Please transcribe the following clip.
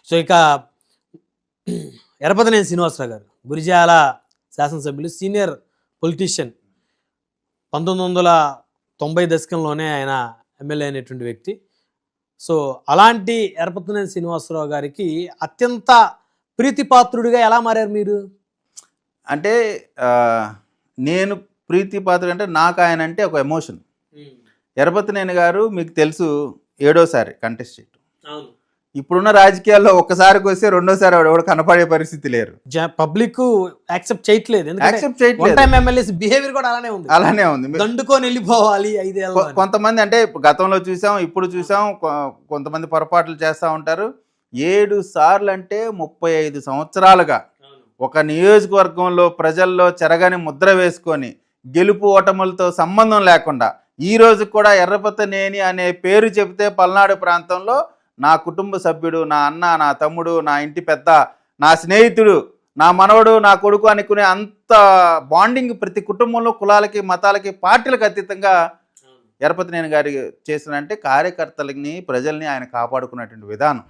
So ఇక ఎరపతినేని శ్రీనివాసరావు గారు గురిజాల శాసనసభ్యులు, సీనియర్ పొలిటీషియన్. 1990 దశకంలోనే ఆయన ఎమ్మెల్యే అయినటువంటి వ్యక్తి. సో అలాంటి ఎరపతినేని శ్రీనివాసరావు గారికి అత్యంత ప్రీతిపాత్రుడిగా ఎలా మారారు మీరు? అంటే నేను ప్రీతిపాత్రుడు అంటే నాకు ఆయన అంటే ఒక ఎమోషన్. ఎరపతినేని గారు మీకు తెలుసు 7వసారి కంటెస్ట్ చేయటం. ఇప్పుడున్న రాజకీయాల్లో ఒక్కసారికి వస్తే రెండోసారి ఎవరు కనపడే పరిస్థితి లేరు. పబ్లిక్ యాక్సెప్ట్ చేయట్లేదు. బిహేవియర్ కూడా అలానే ఉంది. దండుకొని వెళ్ళిపోవాలి 5 ఏళ్ళు. కొంతమంది అంటే గతంలో చూసాం, ఇప్పుడు చూసాం, కొంతమంది పొరపాట్లు చేస్తూ ఉంటారు. 7 సార్లు అంటే 35 సంవత్సరాలుగా ఒక నియోజకవర్గంలో ప్రజల్లో చెరగని ముద్ర వేసుకొని గెలుపు ఓటములతో సంబంధం లేకుండా ఈ రోజు కూడా ఎర్రపతినేని అనే పేరు చెబితే పల్నాడు ప్రాంతంలో నా కుటుంబ సభ్యుడు, నా అన్న, నా తమ్ముడు, నా ఇంటి పెద్ద, నా స్నేహితుడు, నా మనవడు, నా కొడుకు అనుకునే అంత బాండింగ్ ప్రతి కుటుంబంలో కులాలకి, మతాలకి, పార్టీలకు అతీతంగా ఎరపతినేని గారి చేసినంటే కార్యకర్తలని, ప్రజల్ని ఆయన కాపాడుకున్నటువంటి విధానం.